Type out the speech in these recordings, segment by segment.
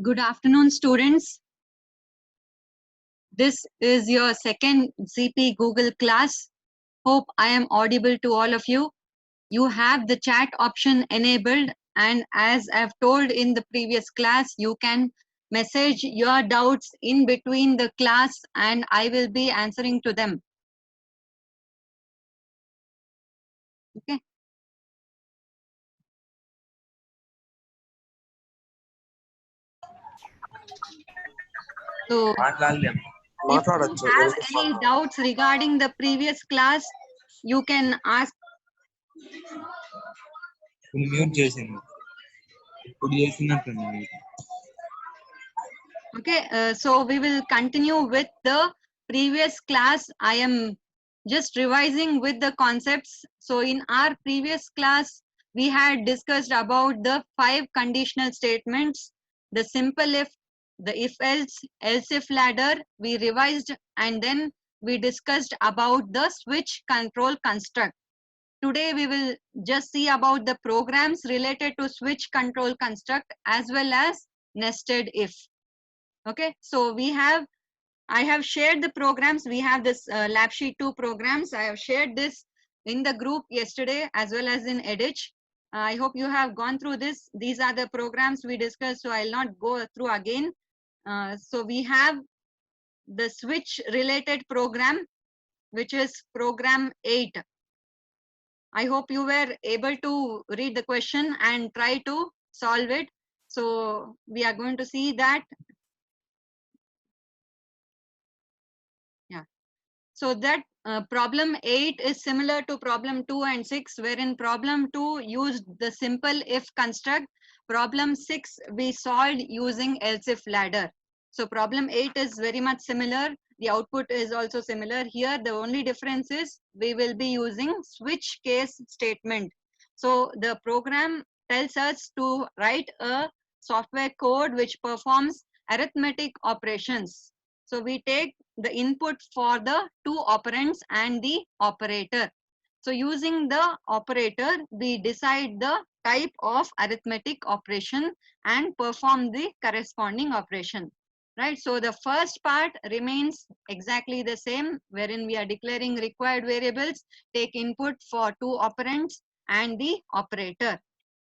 Good afternoon, students. This is your second CP Google class. Hope I am audible to all of you. You have the chat option enabled, and as I've told in the previous class, you can message your doubts in between the class and I will be answering to them. Okay. So if you have any doubts regarding the previous class, you can ask. Mute చేసింది ఇప్పుడు చేసినట్టుంది. Okay, so we will continue with the previous class. I am just revising with the concepts. So in our previous class, we had discussed about the 5 conditional statements, the simple if, the if else if ladder. We revised and then we discussed about the switch control construct. Today we will just see about the programs related to switch control construct as well as nested if. Okay, so I have shared the programs. We have this lab sheet 2 programs. I have shared this in the group yesterday as well as in Edich. I hope you have gone through this. These are the programs we discussed, so I'll not go through again. So we have the switch related program, which is program 8. I hope you were able to read the question and try to solve it. So we are going to see that. Yeah. So that problem 8 is similar to problem 2 and 6, wherein problem 2 used the simple if construct. Problem 6 we solved using else if ladder. So problem 8 is very much similar. The output is also similar. Here the only difference is we will be using switch case statement. So the program tells us to write a software code which performs arithmetic operations. So we take the input for the 2 operands and the operator. So using the operator, we decide the type of arithmetic operation and perform the corresponding operation. Right. So the first part remains exactly the same, wherein we are declaring required variables, take input for 2 operands and the operator.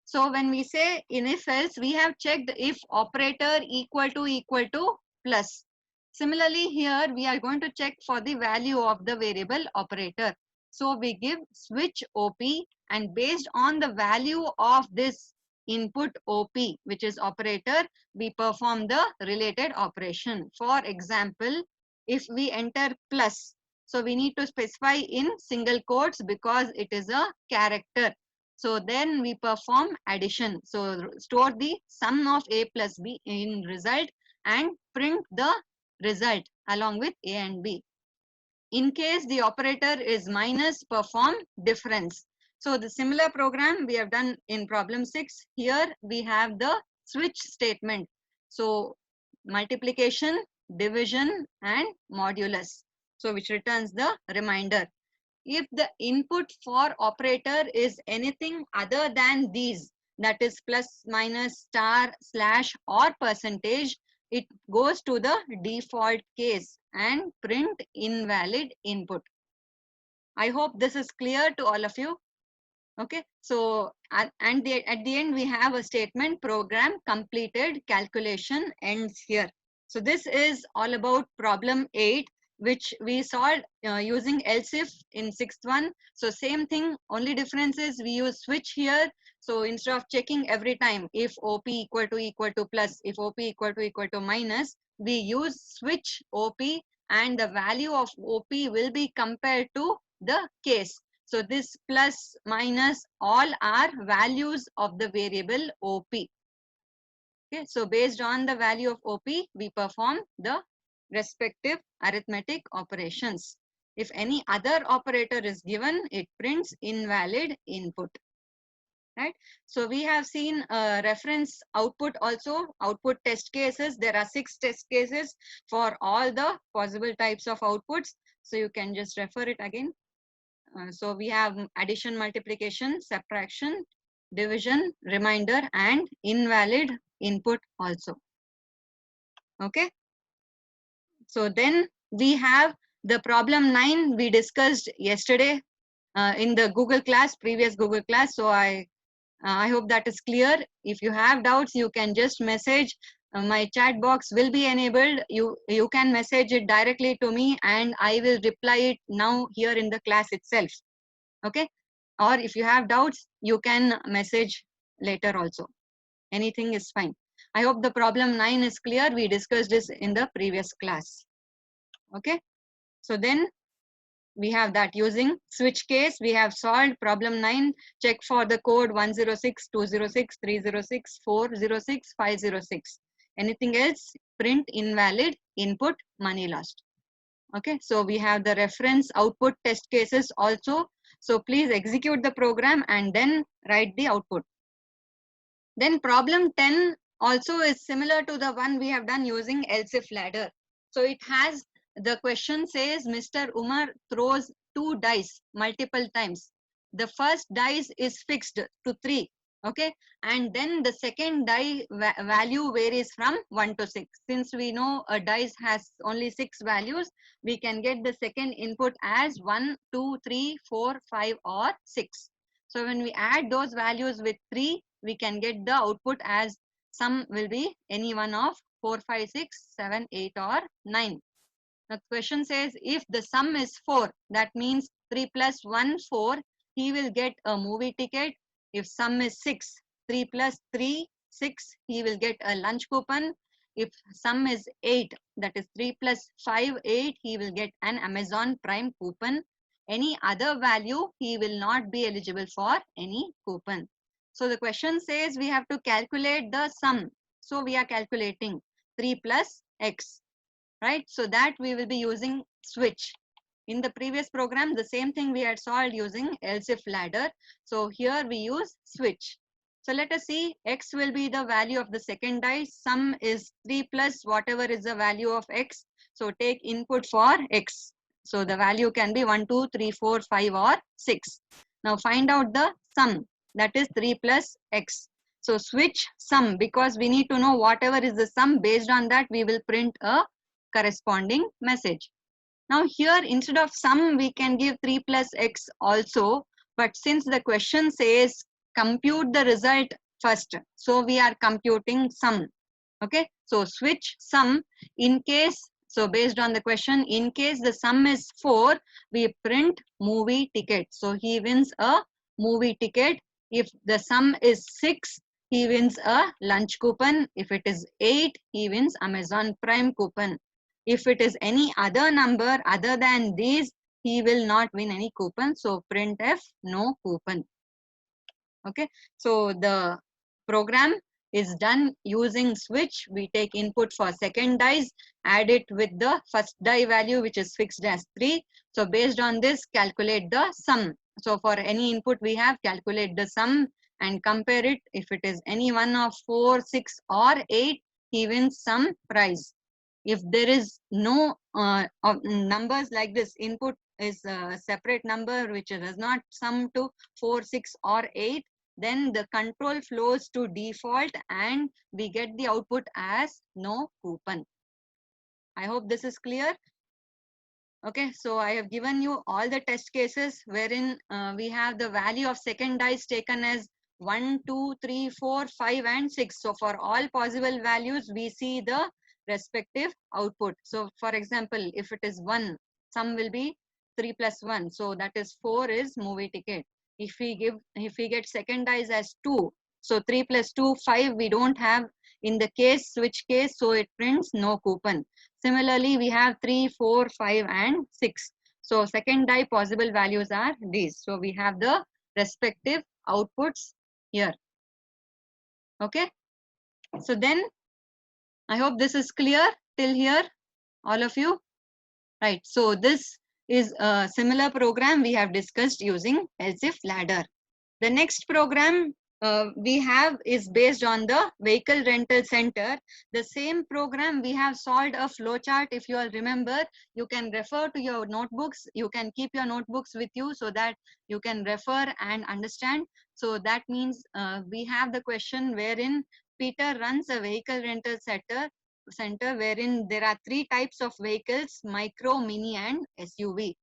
So when we say in if else, we have checked if operator equal to plus. Similarly, here we are going to check for the value of the variable operator. So we give switch OP, and based on the value of this input OP, which is operator, we perform the related operation. For example, if we enter plus, so we need to specify in single quotes because it is a character. So then we perform addition. So store the sum of A plus B in result and print the result along with A and B. In case the operator is minus, perform difference. So the similar program we have done in problem 6. Here we have the switch statement. So multiplication, division and modulus. So which returns the remainder. If the input for operator is anything other than these, that is plus, minus, star, slash or percentage, it goes to the default case and print invalid input. I hope this is clear to all of you. Okay, so at the end we have a statement, program completed, calculation ends here. So this is all about problem 8, which we solved using else if in 6th one. So same thing, only difference is we use switch here. So instead of checking every time if OP equal to plus, if OP equal to minus, we use switch OP and the value of OP will be compared to the case. So this plus, minus, all are values of the variable OP. Okay, so based on the value of OP, we perform the respective arithmetic operations. If any other operator is given, it prints invalid input. Right. So we have seen reference output also, output test cases. There are 6 test cases for all the possible types of outputs. So you can just refer it again. So we have addition, multiplication, subtraction, division, remainder and invalid input also. Okay. So then we have the problem 9 we discussed yesterday in the Google class, previous Google class. So I hope that is clear. If you have doubts, you can just message. My chat box will be enabled. You can message it directly to me and I will reply it now here in the class itself. Okay. Or if you have doubts, you can message later also. Anything is fine. I hope the problem 9 is clear. We discussed this in the previous class. Okay. So then we have that using switch case. We have solved problem 9. Check for the code 106, 206, 306, 406, 506. Anything else? Print invalid, input, money lost. Okay, so we have the reference output test cases also. So please execute the program and then write the output. Then problem 10 also is similar to the one we have done using else if ladder. So it has, the question says Mr. Umar throws 2 dice multiple times. The first dice is fixed to 3. Okay, and then the second die value varies from 1 to 6. Since we know a dice has only 6 values, we can get the second input as 1, 2, 3, 4, 5 or 6. So when we add those values with 3, we can get the output as sum will be any one of 4, 5, 6, 7, 8 or 9. The question says if the sum is 4, that means 3 plus 1, 4, he will get a movie ticket. If sum is 6, 3 plus 3, 6, he will get a lunch coupon. If sum is 8, that is 3 plus 5, 8, he will get an Amazon Prime coupon. Any other value, he will not be eligible for any coupon. So the question says we have to calculate the sum. So we are calculating 3 plus x, right? So that we will be using switch. In the previous program, the same thing we had solved using else if ladder. So here we use switch. So let us see, x will be the value of the second die. Sum is 3 plus whatever is the value of x. So take input for x. So the value can be 1, 2, 3, 4, 5 or 6. Now find out the sum, that is 3 plus x. So switch sum, because we need to know whatever is the sum. Based on that, we will print a corresponding message. Now here instead of sum we can give 3 plus x also, but since the question says compute the result first, so we are computing sum. Okay, so switch sum in case, so based on the question, in case the sum is 4, we print movie ticket. So he wins a movie ticket. If the sum is 6, he wins a lunch coupon. If it is 8, he wins Amazon Prime coupon. If it is any other number other than these, he will not win any coupon. So printf no coupon. Okay, so the program is done using switch. We take input for second dice, add it with the first die value which is fixed as 3. So based on this, calculate the sum. So for any input we have, calculate the sum and compare it. If it is any one of 4, 6 or 8, he wins some prize. If there is no numbers like this, input is a separate number which does not sum to 4, 6 or 8, then the control flows to default and we get the output as no coupon. I hope this is clear. Okay, so I have given you all the test cases wherein we have the value of second dice taken as 1, 2, 3, 4, 5 and 6. So for all possible values, we see the respective output. So for example, if it is 1, sum will be 3 plus 1. So that is 4 is movie ticket. If we get second dice as 2, so 3 plus 2, 5, we don't have in the case, switch case, so it prints no coupon. Similarly, we have 3, 4, 5 and 6. So second die possible values are these. So we have the respective outputs here. Okay. So then I hope this is clear till here, all of you. Right. So this is a similar program we have discussed using else if ladder. The next program we have is based on the vehicle rental center. The same program we have solved a flowchart. If you all remember, you can refer to your notebooks. You can keep your notebooks with you so that you can refer and understand. So that means we have the question wherein Peter runs a vehicle rental center center wherein there are three types of vehicles: micro, mini, and SUV.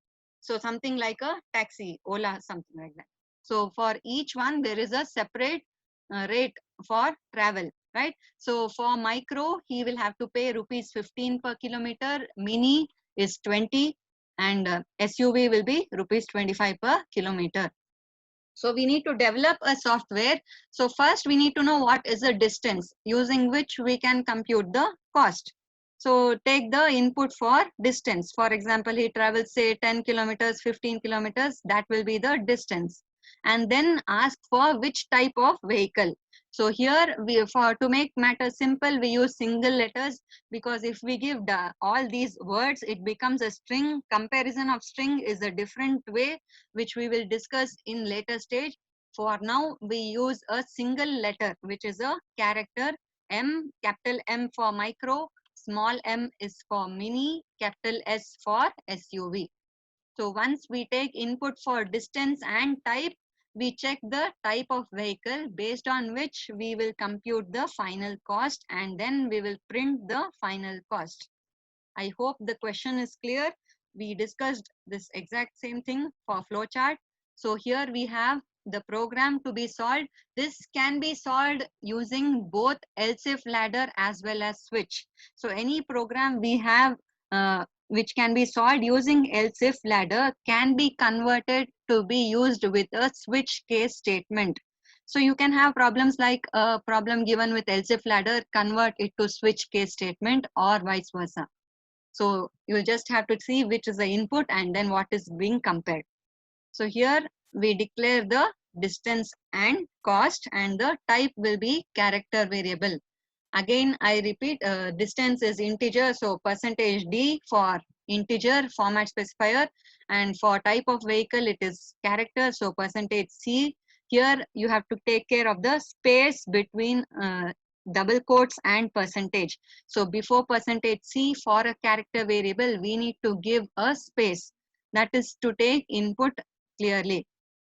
So something like a taxi, Ola, something like that. So for each one, there is a separate rate for travel, right? So for micro, he will have to pay rupees 15 per kilometer. Mini is 20, and SUV will be rupees 25 per kilometer. So we need to develop a software. So first we need to know what is the distance using which we can compute the cost. So take the input for distance. For example, he travels say 10 kilometers, 15 kilometers, that will be the distance. And then ask for which type of vehicle. So here we, for to make matter simple, we use single letters, because if we give all these words, it becomes a string. Comparison of string is a different way, which we will discuss in later stage. For now, we use a single letter, which is a character M. Capital M for micro, small m is for mini, capital S for SUV. So once we take input for distance and type, we check the type of vehicle, based on which we will compute the final cost, and then we will print the final cost. I hope the question is clear. We discussed this exact same thing for flowchart. So here we have the program to be solved. This can be solved using both else if ladder as well as switch. So any program we have which can be solved using else if ladder can be converted to be used with a switch case statement. So you can have problems like a problem given with else if ladder, convert it to switch case statement, or vice versa. So you'll just have to see which is the input and then what is being compared. So here we declare the distance and cost, and the type will be character variable. Again, I repeat, distance is integer, so percentage %d for integer format specifier, and for type of vehicle it is character, so percentage %c. Here you have to take care of the space between double quotes and percentage. So before percentage %c, for a character variable, we need to give a space, that is to take input clearly.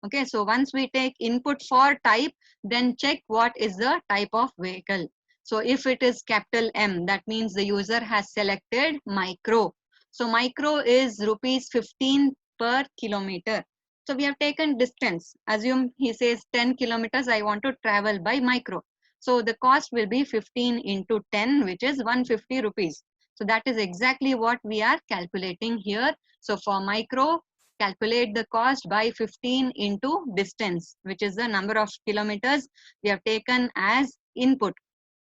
Okay, so once we take input for type, then check what is the type of vehicle. So if it is capital M, that means the user has selected micro. So micro is rupees 15 per kilometer. So we have taken distance. Assume he says 10 kilometers, I want to travel by micro. So the cost will be 15 into 10, which is 150 rupees. So that is exactly what we are calculating here. So for micro, calculate the cost by 15 into distance, which is the number of kilometers we have taken as input.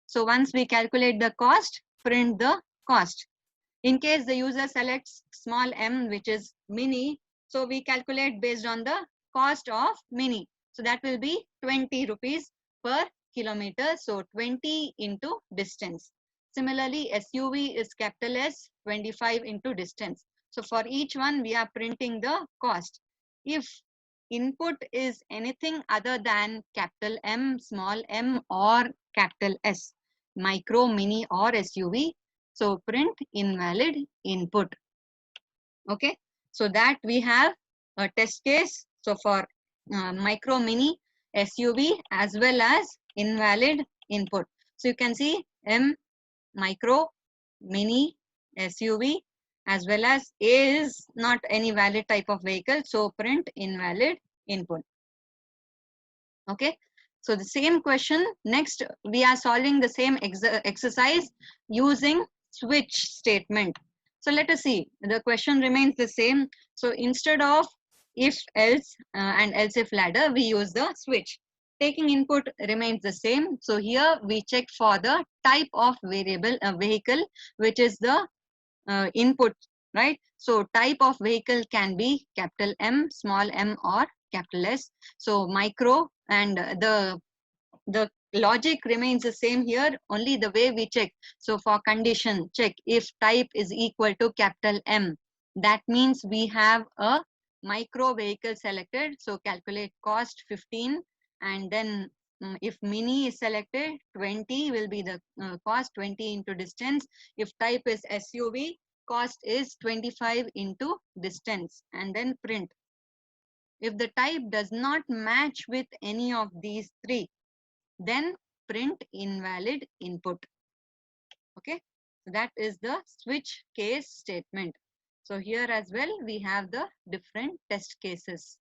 So once we calculate the cost, print the cost. In case the user selects small m, which is mini, so we calculate based on the cost of mini. So that will be 20 rupees per kilometer. So 20 into distance. Similarly, SUV is capital S, 25 into distance. So for each one, we are printing the cost. If input is anything other than capital M, small m, or capital S, micro, mini, or SUV, so print invalid input. Okay, so that we have a test case. So for micro, mini, SUV, as well as invalid input. So you can see M, micro, mini, SUV, as well as A is not any valid type of vehicle. So print invalid input. Okay, so the same question. Next, we are solving the same exercise using switch statement. So let us see, the question remains the same. So instead of if else and else if ladder, we use the switch. Taking input remains the same. So here we check for the type of variable vehicle, which is the input, right? So type of vehicle can be capital M, small m, or capital S. So micro, and the logic remains the same here, only the way we check. So for condition, check if type is equal to capital M. That means we have a micro vehicle selected. So calculate cost 15, and then if mini is selected, 20 will be the cost, 20 into distance. If type is SUV, cost is 25 into distance, and then print. If the type does not match with any of these three, then print invalid input. Okay, So that is the switch case statement. So here as well, we have the different test cases.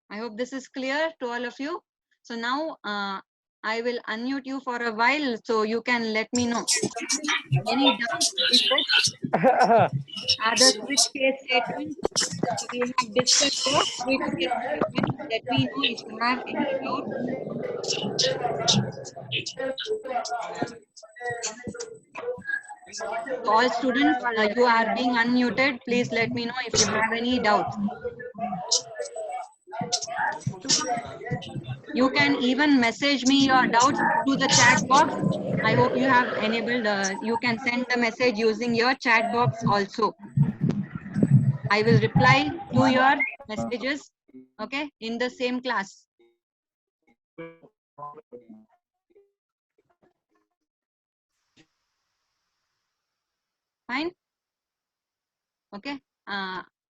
I hope this is clear to all of you. So now I will unmute you for a while so you can let me know any doubts in this. Are the switch case statements? So we have discussed the switch case statement. Let me know if you have any doubt. So all students, you are being unmuted. Please let me know if you have any doubts. You can even message me your doubts through the chat box. I hope you have enabled, you can send the message using your chat box also. I will reply to your messages, okay, in the same class. Fine? Okay.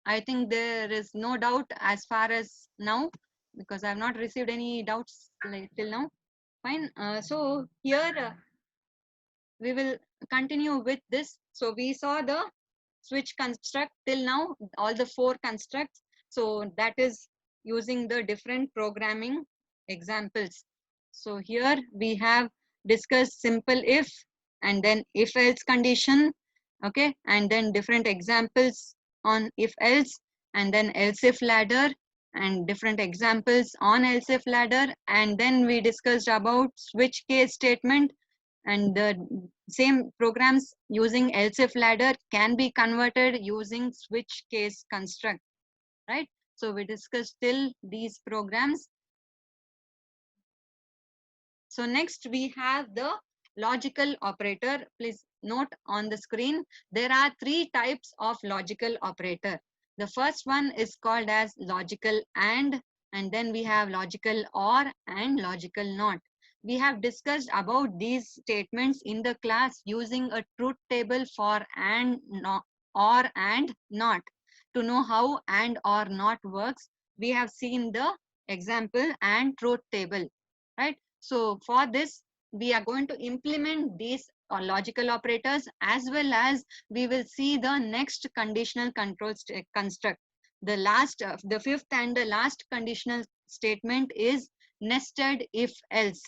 I think there is no doubt as far as now, because I have not received any doubts till now. Fine. So here we will continue with this. So we saw the switch construct till now, all the 4 constructs. So that is using the different programming examples. So here we have discussed simple if and then if else condition, okay, and then different examples on if else, and then else if ladder, and different examples on else if ladder, and then we discussed about switch case statement, and the same programs using else if ladder can be converted using switch case construct, right? So we discussed till these programs. So next we have the logical operator. Please note on the screen, there are 3 types of logical operator. The first one is called as logical and then we have logical or and logical not. We have discussed about these statements in the class using a truth table for and, not, or and not. To know how and or not works, we have seen the example and truth table, right? So for this, we are going to implement these logical operators, as well as we will see the next conditional control construct. The last, the 5th and the last conditional statement is nested if else.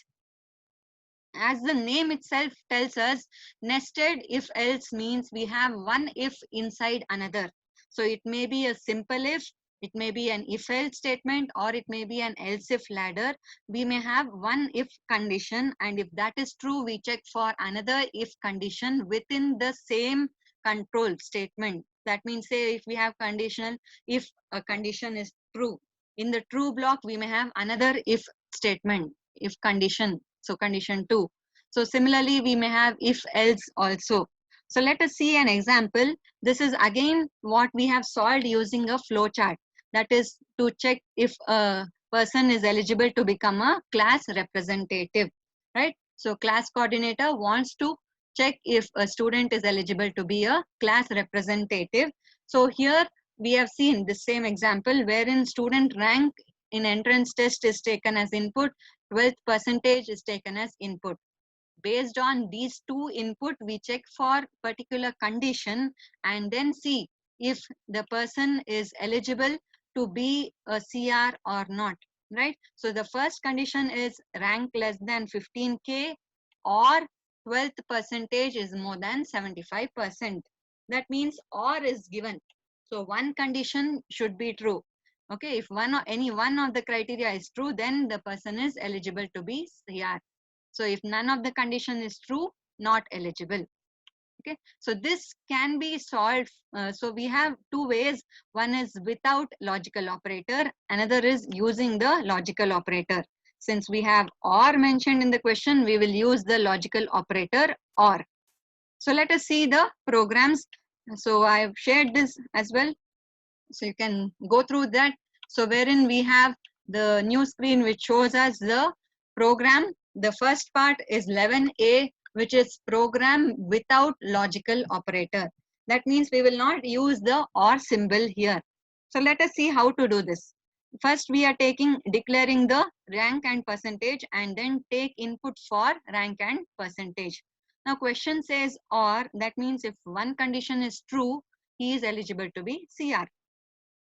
As the name itself tells us, nested if else means we have one if inside another. So it may be a simple if, it may be an if else statement, or it may be an else if ladder. We may have one if condition, and if that is true, we check for another if condition within the same control statement. That means, say if we have conditional, if a condition is true, in the true block we may have another if statement, if condition, so condition 2. So similarly we may have if else also. So let us see an example. This is again what we have solved using a flow chart, that is to check if a person is eligible to become a class representative, right? So class coordinator wants to check if a student is eligible to be a class representative. So here we have seen the same example wherein student rank in entrance test is taken as input, 12th percentage is taken as input. Based on these 2 input, we check for particular condition and then see if the person is eligible to be a CR or not, right? So the first condition is rank less than 15K or 12th percentage is more than 75%. That means or is given. So one condition should be true. Okay, if one or any one of the criteria is true, then the person is eligible to be CR. So if none of the condition is true, not eligible. Okay, so this can be solved. So we have 2 ways. One is without logical operator, another is using the logical operator. Since we have or mentioned in the question, we will use the logical operator or. So let us see the programs. So I have shared this as well, so you can go through that. So wherein we have the new screen which shows us the program. The first part is 11A, which is program without logical operator. That means we will not use the or symbol here. So let us see how to do this. First we are declaring the rank and percentage, and then take input for rank and percentage. Now question says or, that means if one condition is true, he is eligible to be CR.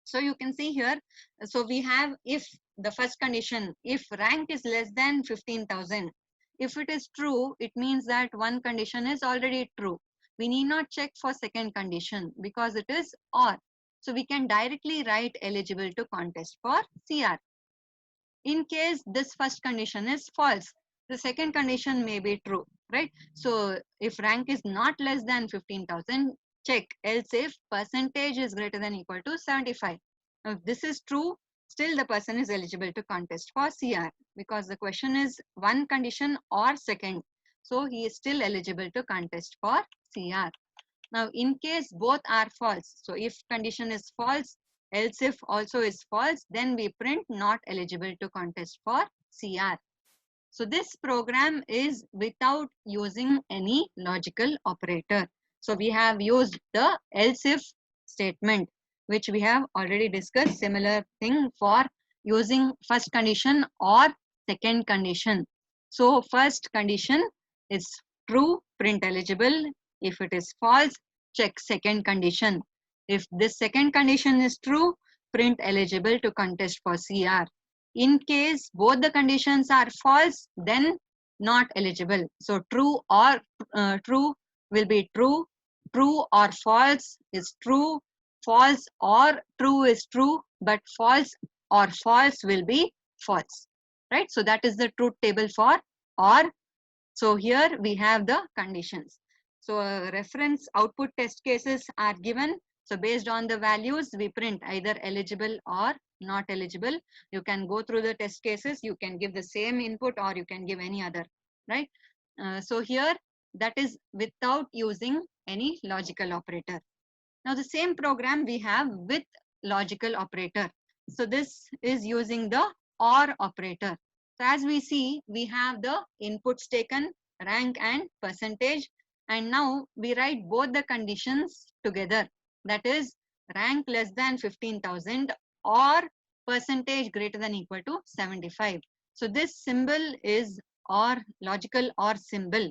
So you can see here, so we have if the first condition, if rank is less than 15,000, if it is true, it means that one condition is already true. We need not check for second condition because it is or. So we can directly write eligible to contest for CR. In case this first condition is false, the second condition may be true, right? So if rank is not less than 15,000, check, else if percentage is greater than equal to 75. Now if this is true, still the person is eligible to contest for CR because the question is one condition or second. So he is still eligible to contest for CR. Now in case both are false, so if condition is false, else if also is false, then we print not eligible to contest for CR. So this program is without using any logical operator. So we have used the else if statement, which we have already discussed. Similar thing for using first condition or second condition. So first condition is true, print eligible. If it is false, check second condition. If this second condition is true, print eligible to contest for CR. In case both the conditions are false, then not eligible. So true or true will be true, true or false is true, false or true is true, but false or false will be false, right? So that is the truth table for or. So here we have the conditions. So reference output test cases are given. So based on the values, we print either eligible or not eligible. You can go through the test cases. You can give the same input or you can give any other, right? So here that is without using any logical operator. Now the same program we have with logical operator. So this is using the OR operator. So as we see, we have the inputs taken, rank and percentage, and now we write both the conditions together. That is rank less than 15,000 or percentage greater than equal to 75. So this symbol is OR, logical OR symbol.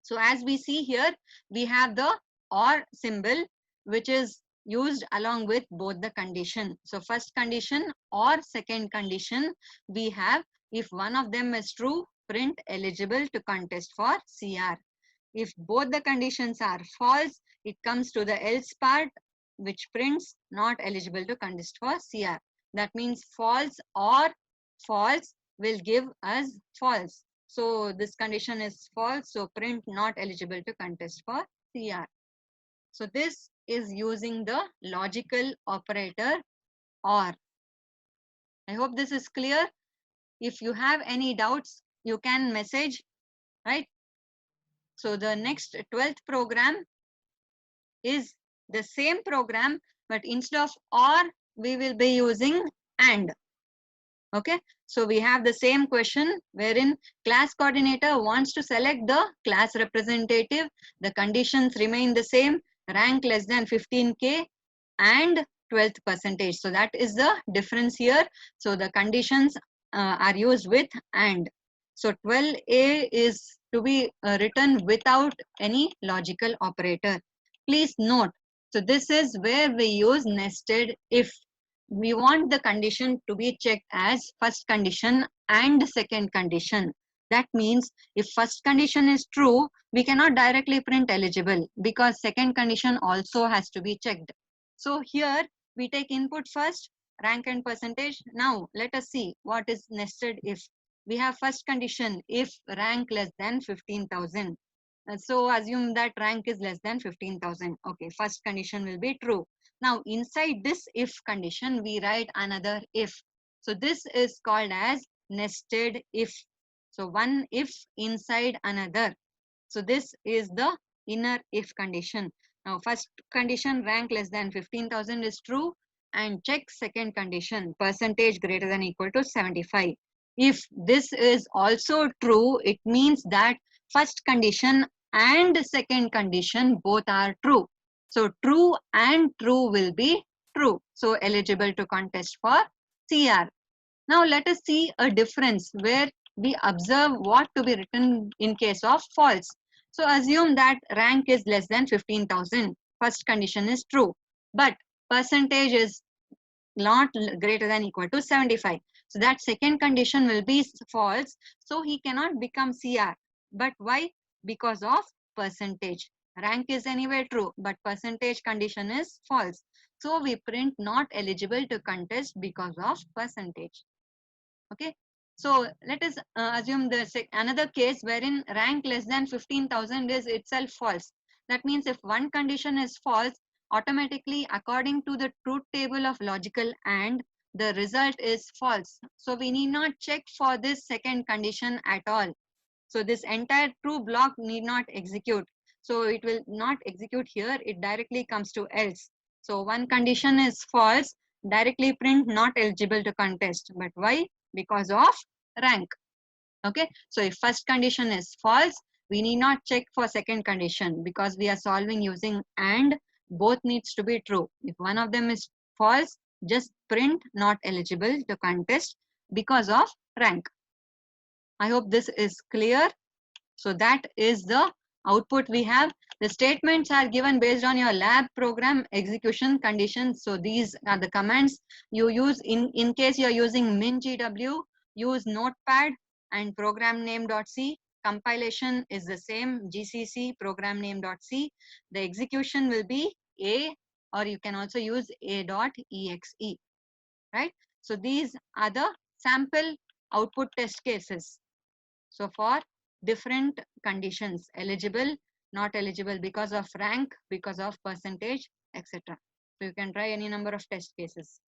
So as we see here, we have the OR symbol, which is used along with both the condition. So first condition or second condition, we have if one of them is true, print eligible to contest for CR. If both the conditions are false, it comes to the else part, which prints not eligible to contest for CR. That means false or false will give us false. So this condition is false, so print not eligible to contest for CR. So this is using the logical operator OR. I hope this is clear. If you have any doubts, you can message, right? So the next 12th program is the same program, but instead of OR, we will be using AND. Okay, so we have the same question wherein class coordinator wants to select the class representative. The conditions remain the same, rank less than 15K and 12th percentage. So that is the difference here. So the conditions are used with AND. So 12A is to be written without any logical operator. Please note, so this is where we use nested if. We want the condition to be checked as first condition and second condition. That means if first condition is true, we cannot directly print eligible because second condition also has to be checked. So here we take input first, rank and percentage. Now let us see what is nested if. We have first condition if rank less than 15,000. So assume that rank is less than 15,000. Okay, first condition will be true. Now inside this if condition, we write another if. So this is called as nested if. So one if inside another. So this is the inner if condition. Now first condition, rank less than 15,000 is true, and check second condition, percentage greater than equal to 75. If this is also true, it means that first condition and second condition both are true. So true and true will be true. So eligible to contest for CR. Now let us see a difference where we observe what to be written in case of false. So assume that rank is less than 15,000. First condition is true, but percentage is not greater than equal to 75. So that second condition will be false. So he cannot become CR. But why? Because of percentage. Rank is anyway true, but percentage condition is false. So we print not eligible to contest because of percentage. Okay. So let us assume the another case wherein rank less than 15,000 is itself false. That means if one condition is false, automatically according to the truth table of logical AND, the result is false. So we need not check for this second condition at all. So this entire true block need not execute. So it will not execute here. It directly comes to else. So one condition is false, directly print not eligible to contest. But why? Because of rank. Okay. So if first condition is false, we need not check for second condition because we are solving using AND. Both needs to be true. If one of them is false, just print not eligible to contest because of rank. I hope this is clear. So that is the output we have. The statements are given based on your lab program execution conditions. So these are the commands you use in case you are using MinGW, use Notepad and program name.c. Compilation is the same, GCC program name.c. The execution will be A, or you can also use A.exe, right? So these are the sample output test cases. So for different conditions, eligible, not eligible because of rank, because of percentage, etc. So you can try any number of test cases.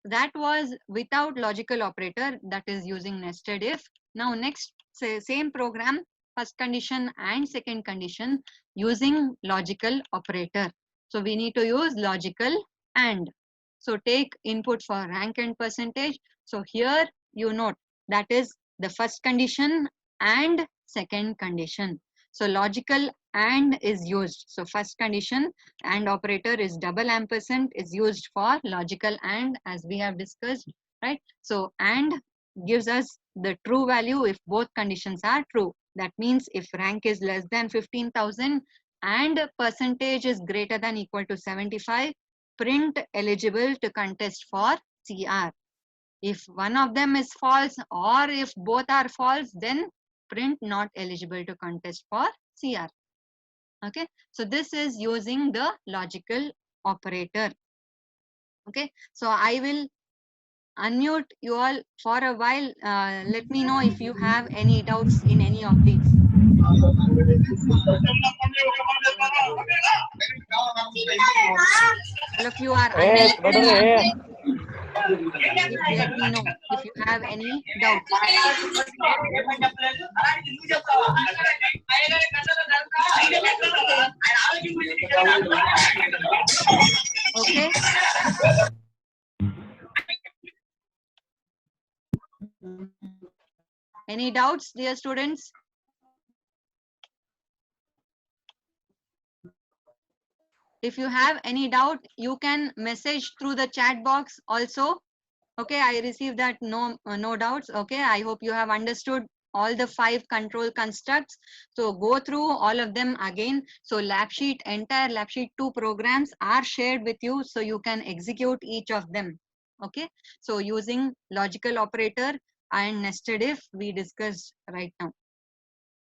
That was without logical operator, that is using nested if. Now next, same program, first condition and second condition using logical operator. So we need to use logical AND. So take input for rank and percentage. So here you note that is the first condition and second condition. So logical AND is used. So first condition AND operator is double ampersand is used for logical AND as we have discussed, right? So AND gives us the true value if both conditions are true. That means if rank is less than 15,000 and percentage is greater than equal to 75, print eligible to contest for CR. If one of them is false or if both are false, then print not eligible to contest for CR. Okay, so this is using the logical operator. Okay, so I will unmute you all for a while. Let me know if you have any doubts in any of these. All of you are unmuted. Please let me know if you have any doubts. Okay. Any doubts, dear students? If you have any doubt, you can message through the chat box also. Okay, I received that no doubts. Okay, I hope you have understood all the 5 control constructs. So go through all of them again. So entire lab sheet 2 programs are shared with you so you can execute each of them. Okay, so using logical operator and nested if we discussed right now.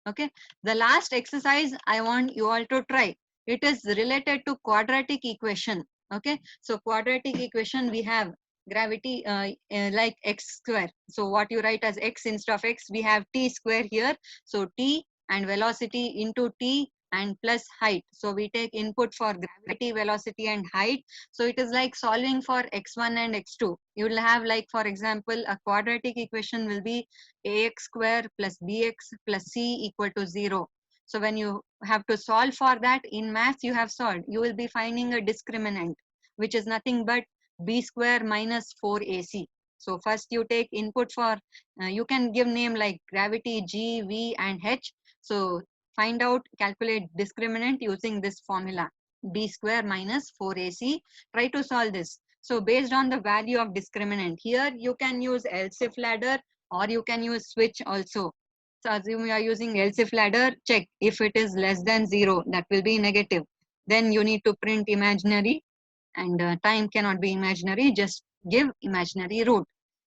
Okay, the last exercise I want you all to try. It is related to quadratic equation. Okay, so quadratic equation we have gravity like x square. So what you write as x instead of x, we have t square here. So t and velocity into t and plus height. So we take input for gravity, velocity and height. So it is like solving for x1 and x2. You will have, like, for example, a quadratic equation will be ax square plus bx plus c equal to 0. So when you have to solve for that in maths, you have solved. You will be finding a discriminant, which is nothing but b square minus 4ac. So first you take input for, you can give name like gravity, g, v and h. So find out, calculate discriminant using this formula, b square minus 4ac. Try to solve this. So based on the value of discriminant, here you can use else if ladder or you can use switch also. So assume you are using else if ladder, check if it is less than 0, that will be negative. Then you need to print imaginary, and time cannot be imaginary, just give imaginary root.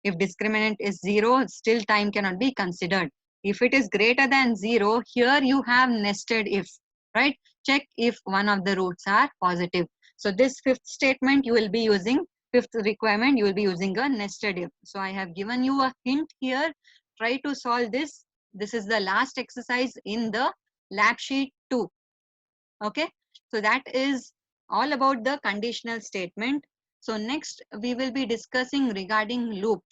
If discriminant is 0, still time cannot be considered. If it is greater than 0, here you have nested if, right? Check if one of the roots are positive. So this fifth statement you will be using, fifth requirement you will be using a nested if. So I have given you a hint here. Try to solve this. This is the last exercise in the lab sheet 2. Okay, so that is all about the conditional statement. So next we will be discussing regarding loop.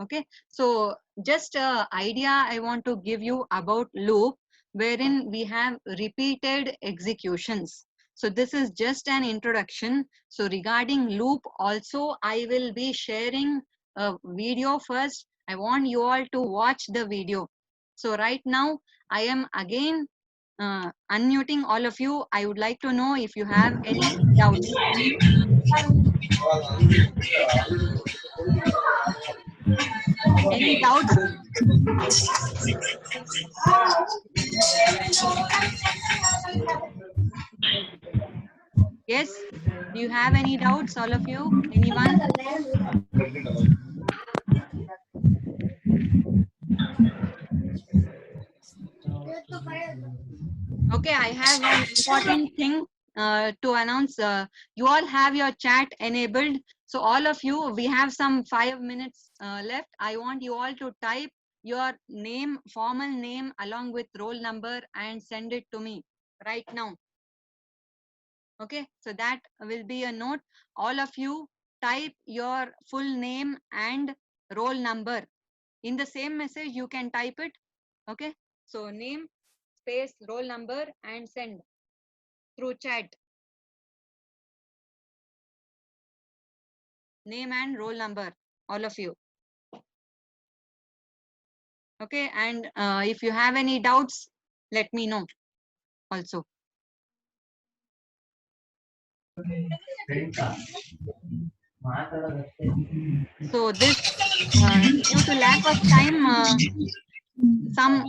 Okay, so just a idea I want to give you about loop, wherein we have repeated executions. So this is just an introduction. So regarding loop also I will be sharing a video first. I want you all to watch the video. So right now I am again unmuting all of you. I would like to know if you have any doubts. Any doubts? Yes? Do you have any doubts, all of you? Anyone? Okay, I have one important thing to announce. You all have your chat enabled. So all of you, we have some 5 minutes left. I want you all to type your name, formal name along with roll number and send it to me right now. Okay, so that will be a note. All of you type your full name and roll number. In the same message, you can type it. Okay, so name, space, roll number and send through chat. Name and roll number, all of you. Okay, and if you have any doubts, let me know also. So this, due to lack of time,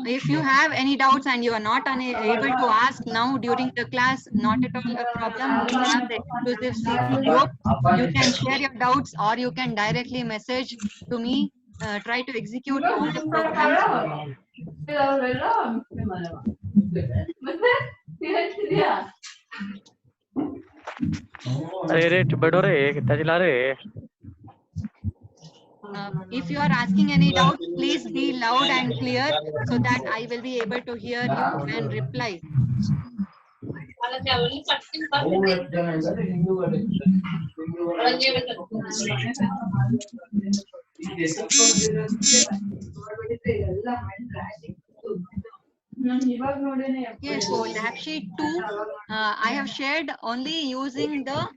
if you have any doubts and you are not able to ask now during the class, not at all a problem. We have the exclusive CC group. You can share your doubts or you can directly message to me. Try to execute all the programs. अरे rate बढ़ो रे कितना चला रे If you are asking any doubts, please be loud and clear so that I will be able to hear you and reply. Yes, so lab sheet 2, I have shared only using the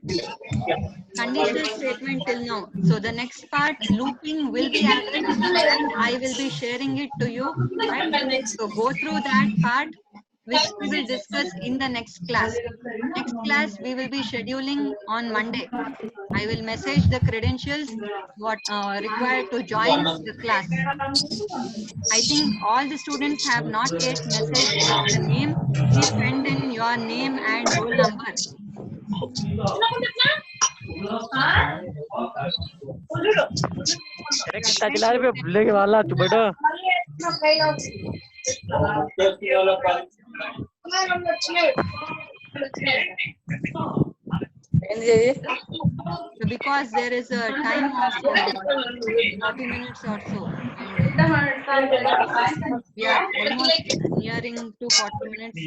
conditional statement till now. So the next part, looping, will be added and I will be sharing it to you. Right? So go through that part, which we will discuss in the next class. Next class we will be scheduling on Monday. I will message the credentials what required to join the class. I think all the students have not yet messaged the name. Please send in your name and roll number. अरे कितना चला रे भूले के वाला तू बढ़ो Because there is a time of 40 minutes or so. We are almost nearing to 40 minutes.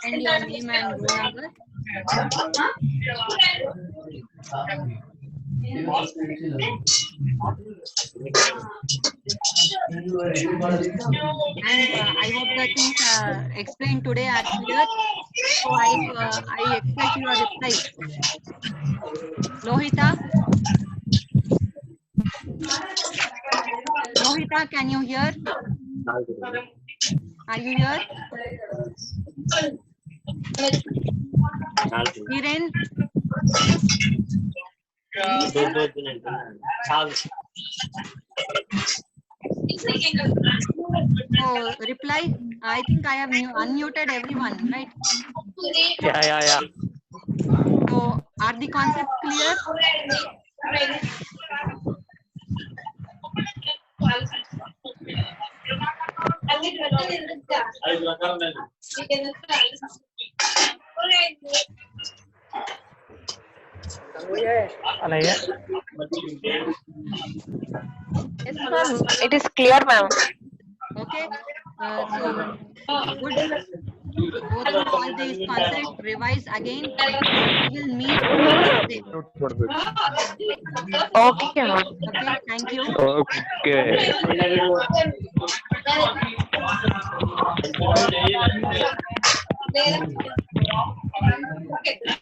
And your name and roll number. And I hope the things explained today are clear. So I expect your reply. Lohita, can you hear? Are you here? Hiren? So reply. I think I have unmuted everyone, right? Yeah. So are the concepts clear? नहीं है Yes, ma'am. It is clear, ma'am. Okay. So good. Go through all these concepts, revise again. We will meet next day. Okay, ma'am. Okay. Thank you. Okay